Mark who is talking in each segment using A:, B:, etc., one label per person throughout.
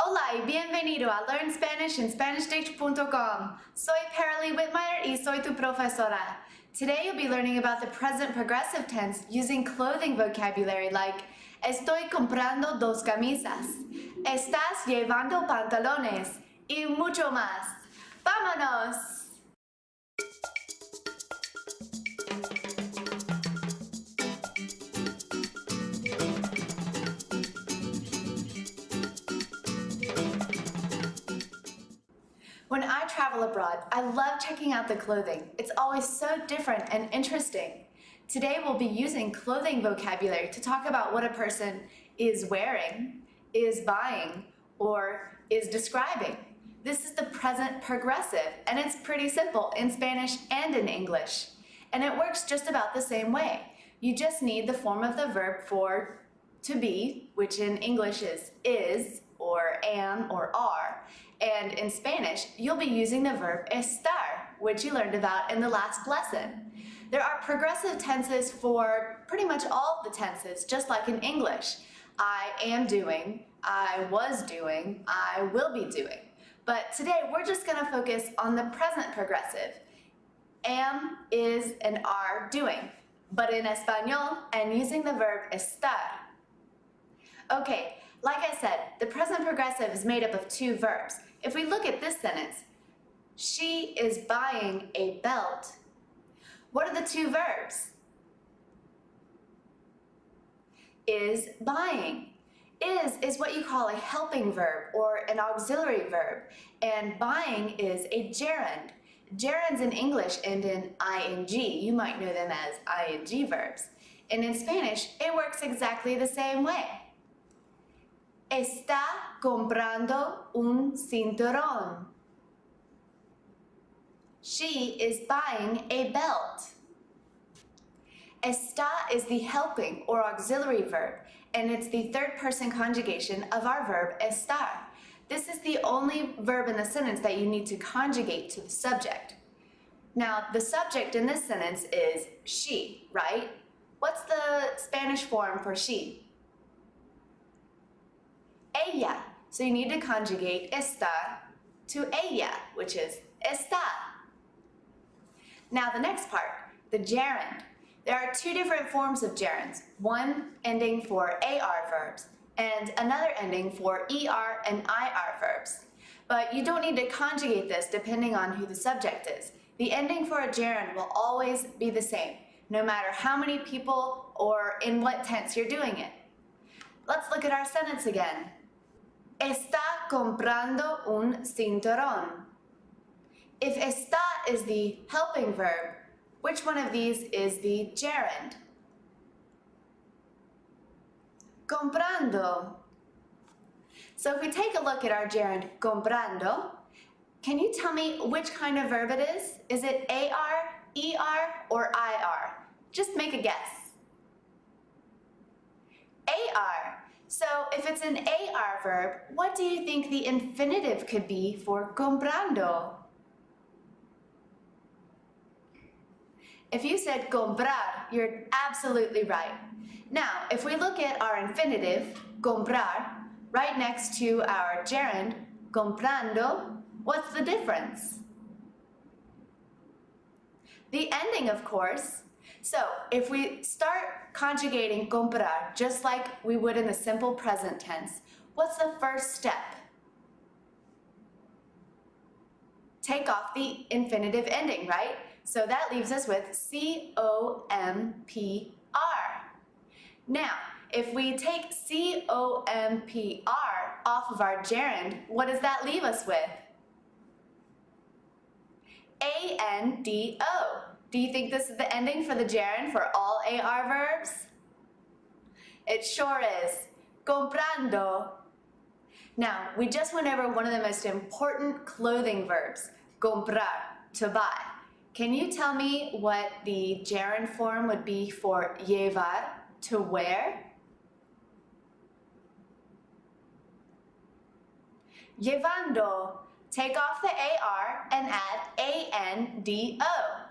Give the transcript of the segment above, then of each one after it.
A: Hola y bienvenido a Learn Spanish in SpanishDict.com. Soy Paralee Whitmire y soy tu profesora. Today you'll be learning about the present progressive tense using clothing vocabulary like estoy comprando dos camisas, estás llevando pantalones y mucho más. ¡Vámonos! When I travel abroad, I love checking out the clothing. It's always so different and interesting. Today we'll be using clothing vocabulary to talk about what a person is wearing, is buying, or is describing. This is the present progressive, and it's pretty simple in Spanish and in English. And it works just about the same way. You just need the form of the verb for to be, which in English is, or am, or are. And in Spanish, you'll be using the verb estar, which you learned about in the last lesson. There are progressive tenses for pretty much all of the tenses, just like in English. I am doing, I was doing, I will be doing. But today, we're just going to focus on the present progressive. Am, is, and are doing, but in Espanol and using the verb estar. Okay, like I said, the present progressive is made up of two verbs. If we look at this sentence, she is buying a belt. What are the two verbs? Is buying. Is what you call a helping verb or an auxiliary verb, and buying is a gerund. Gerunds in English end in ing. You might know them as ing verbs. And in Spanish, it works exactly the same way. Está comprando un cinturón. She is buying a belt. Está is the helping or auxiliary verb, and it's the third person conjugation of our verb estar. This is the only verb in the sentence that you need to conjugate to the subject. Now, the subject in this sentence is she, right? What's the Spanish form for she? Ella. So you need to conjugate estar to ella, which is está. Now the next part, the gerund. There are two different forms of gerunds, one ending for AR verbs and another ending for ER and IR verbs. But you don't need to conjugate this depending on who the subject is. The ending for a gerund will always be the same, no matter how many people or in what tense you're doing it. Let's look at our sentence again. Está comprando un cinturón. If está is the helping verb, which one of these is the gerund? Comprando. So if we take a look at our gerund, comprando, can you tell me which kind of verb it is? Is it AR, ER, or IR? Just make a guess. AR. So if it's an AR verb, what do you think the infinitive could be for comprando? If you said comprar, you're absolutely right. Now, if we look at our infinitive, comprar, right next to our gerund, comprando, what's the difference? The ending, of course. So, if we start conjugating comprar just like we would in the simple present tense, what's the first step? Take off the infinitive ending, right? So that leaves us with C-O-M-P-R. Now, if we take C-O-M-P-R off of our gerund, what does that leave us with? A-N-D-O. Do you think this is the ending for the gerund for all AR verbs? It sure is. Comprando. Now, we just went over one of the most important clothing verbs, comprar, to buy. Can you tell me what the gerund form would be for llevar, to wear? Llevando. Take off the AR and add A-N-D-O,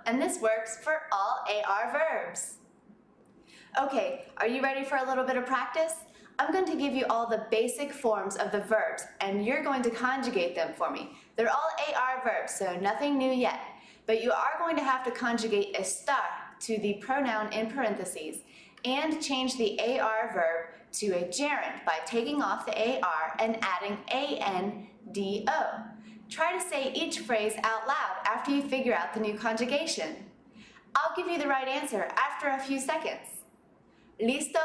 A: and this works for all AR verbs. Okay, are you ready for a little bit of practice? I'm going to give you all the basic forms of the verbs, and you're going to conjugate them for me. They're all AR verbs, so nothing new yet. But you are going to have to conjugate estar to the pronoun in parentheses and change the AR verb to a gerund by taking off the AR and adding ANDO. Try to say each phrase out loud after you figure out the new conjugation. I'll give you the right answer after a few seconds. ¿Listo?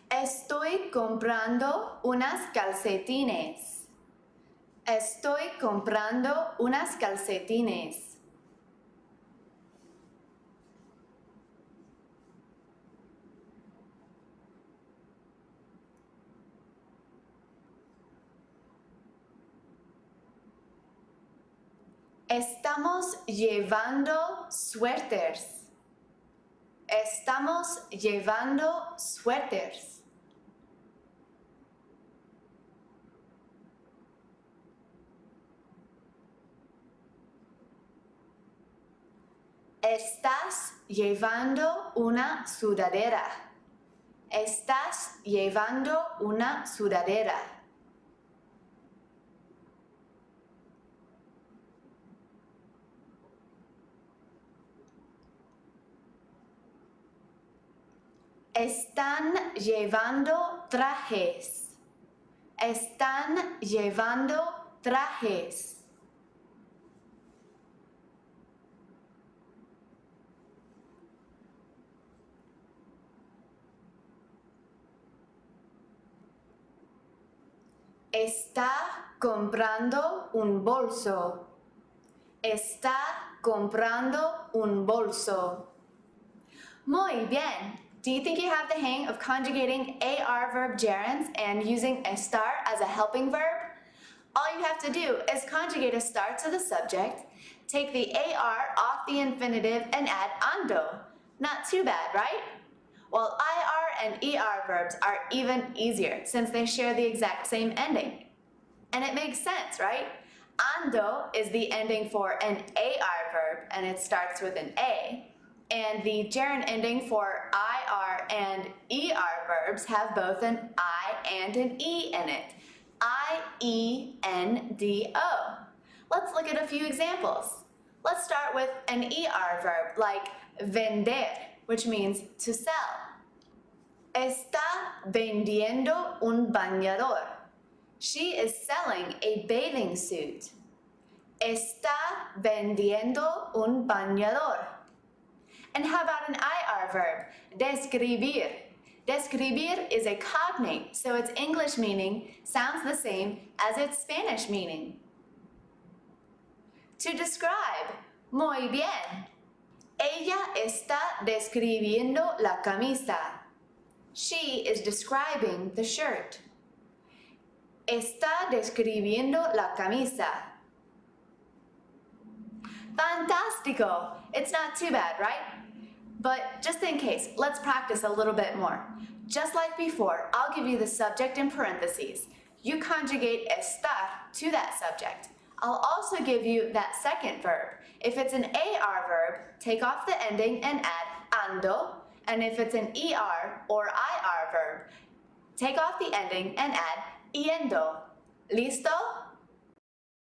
A: Estoy comprando unas calcetines. Estoy comprando unas calcetines. Estamos llevando suéteres. Estamos llevando suéteres. Estás llevando una sudadera. Estás llevando una sudadera. Están llevando trajes. Están llevando trajes. Está comprando un bolso. Está comprando un bolso. Muy bien. Do you think you have the hang of conjugating AR verb gerunds and using estar as a helping verb? All you have to do is conjugate estar to the subject, take the AR off the infinitive, and add ando. Not too bad, right? Well, IR and ER verbs are even easier since they share the exact same ending. And it makes sense, right? Ando is the ending for an AR verb, and it starts with an A. And the gerund ending for IR and ER verbs have both an I and an E in it. I-E-N-D-O. Let's look at a few examples. Let's start with an ER verb like vender, which means to sell. Está vendiendo un bañador. She is selling a bathing suit. Está vendiendo un bañador. And how about an IR verb? Describir. Describir is a cognate, so its English meaning sounds the same as its Spanish meaning. To describe, muy bien. Ella está describiendo la camisa. She is describing the shirt. Está describiendo la camisa. Fantastico! It's not too bad, right? But just in case, let's practice a little bit more. Just like before, I'll give you the subject in parentheses. You conjugate estar to that subject. I'll also give you that second verb. If it's an AR verb, take off the ending and add ando. And if it's an ER or IR verb, take off the ending and add yendo. ¿Listo?